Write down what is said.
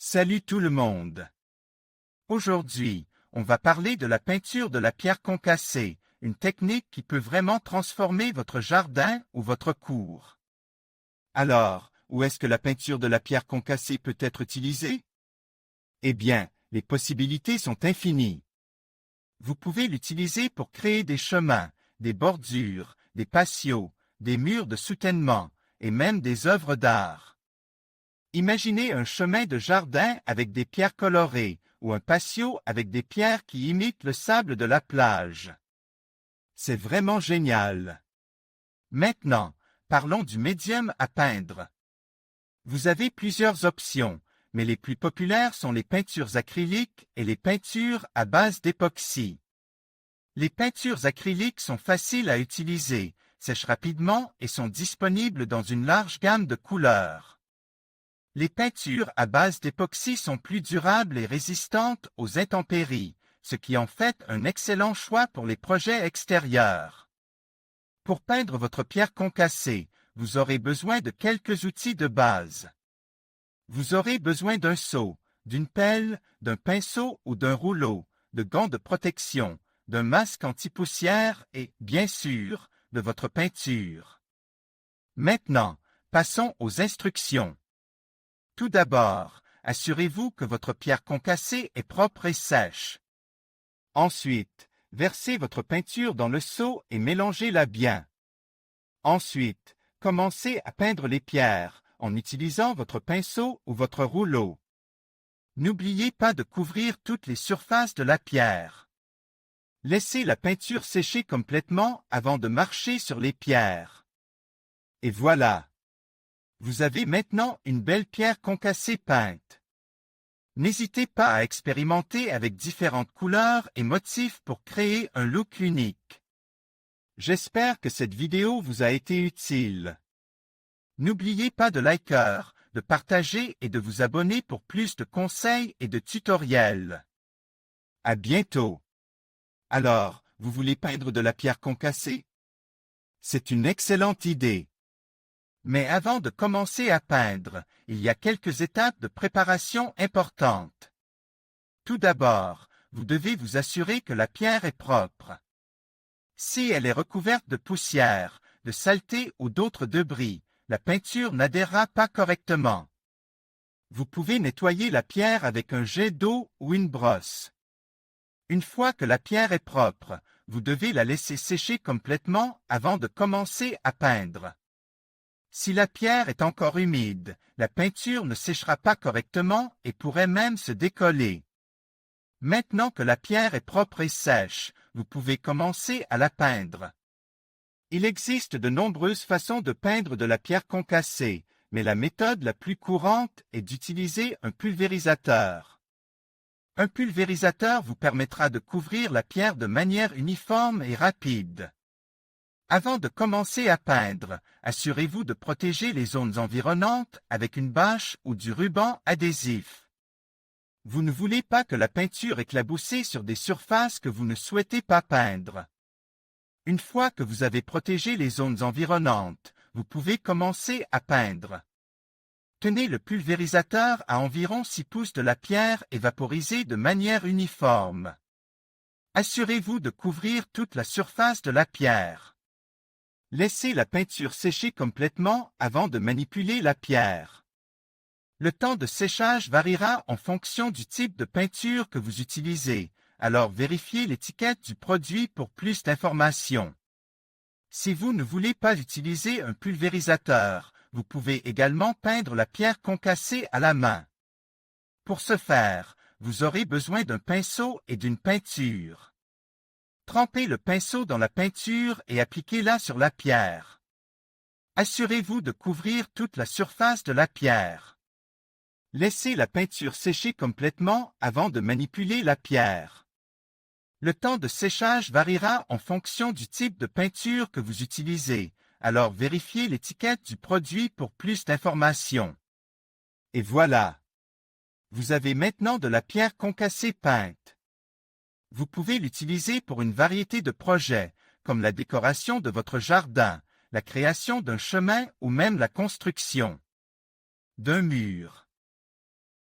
Salut tout le monde! Aujourd'hui, on va parler de la peinture de la pierre concassée, une technique qui peut vraiment transformer votre jardin ou votre cour. Alors, où est-ce que la peinture de la pierre concassée peut être utilisée? Eh bien, les possibilités sont infinies. Vous pouvez l'utiliser pour créer des chemins, des bordures, des patios, des murs de soutènement et même des œuvres d'art. Imaginez un chemin de jardin avec des pierres colorées ou un patio avec des pierres qui imitent le sable de la plage. C'est vraiment génial. Maintenant, parlons du médium à peindre. Vous avez plusieurs options, mais les plus populaires sont les peintures acryliques et les peintures à base d'époxy. Les peintures acryliques sont faciles à utiliser, sèchent rapidement et sont disponibles dans une large gamme de couleurs. Les peintures à base d'époxy sont plus durables et résistantes aux intempéries, ce qui en fait un excellent choix pour les projets extérieurs. Pour peindre votre pierre concassée, vous aurez besoin de quelques outils de base. Vous aurez besoin d'un seau, d'une pelle, d'un pinceau ou d'un rouleau, de gants de protection, d'un masque anti-poussière et, bien sûr, de votre peinture. Maintenant, passons aux instructions. Tout d'abord, assurez-vous que votre pierre concassée est propre et sèche. Ensuite, versez votre peinture dans le seau et mélangez-la bien. Ensuite, commencez à peindre les pierres en utilisant votre pinceau ou votre rouleau. N'oubliez pas de couvrir toutes les surfaces de la pierre. Laissez la peinture sécher complètement avant de marcher sur les pierres. Et voilà! Vous avez maintenant une belle pierre concassée peinte. N'hésitez pas à expérimenter avec différentes couleurs et motifs pour créer un look unique. J'espère que cette vidéo vous a été utile. N'oubliez pas de liker, de partager et de vous abonner pour plus de conseils et de tutoriels. À bientôt! Alors, vous voulez peindre de la pierre concassée? C'est une excellente idée. Mais avant de commencer à peindre, il y a quelques étapes de préparation importantes. Tout d'abord, vous devez vous assurer que la pierre est propre. Si elle est recouverte de poussière, de saleté ou d'autres débris, la peinture n'adhérera pas correctement. Vous pouvez nettoyer la pierre avec un jet d'eau ou une brosse. Une fois que la pierre est propre, vous devez la laisser sécher complètement avant de commencer à peindre. Si la pierre est encore humide, la peinture ne séchera pas correctement et pourrait même se décoller. Maintenant que la pierre est propre et sèche, vous pouvez commencer à la peindre. Il existe de nombreuses façons de peindre de la pierre concassée, mais la méthode la plus courante est d'utiliser un pulvérisateur. Un pulvérisateur vous permettra de couvrir la pierre de manière uniforme et rapide. Avant de commencer à peindre, assurez-vous de protéger les zones environnantes avec une bâche ou du ruban adhésif. Vous ne voulez pas que la peinture éclaboussée sur des surfaces que vous ne souhaitez pas peindre. Une fois que vous avez protégé les zones environnantes, vous pouvez commencer à peindre. Tenez le pulvérisateur à environ 6 pouces de la pierre et vaporisez de manière uniforme. Assurez-vous de couvrir toute la surface de la pierre. Laissez la peinture sécher complètement avant de manipuler la pierre. Le temps de séchage variera en fonction du type de peinture que vous utilisez, alors vérifiez l'étiquette du produit pour plus d'informations. Si vous ne voulez pas utiliser un pulvérisateur, vous pouvez également peindre la pierre concassée à la main. Pour ce faire, vous aurez besoin d'un pinceau et d'une peinture. Trempez le pinceau dans la peinture et appliquez-la sur la pierre. Assurez-vous de couvrir toute la surface de la pierre. Laissez la peinture sécher complètement avant de manipuler la pierre. Le temps de séchage variera en fonction du type de peinture que vous utilisez, alors vérifiez l'étiquette du produit pour plus d'informations. Et voilà! Vous avez maintenant de la pierre concassée peinte. Vous pouvez l'utiliser pour une variété de projets, comme la décoration de votre jardin, la création d'un chemin ou même la construction d'un mur.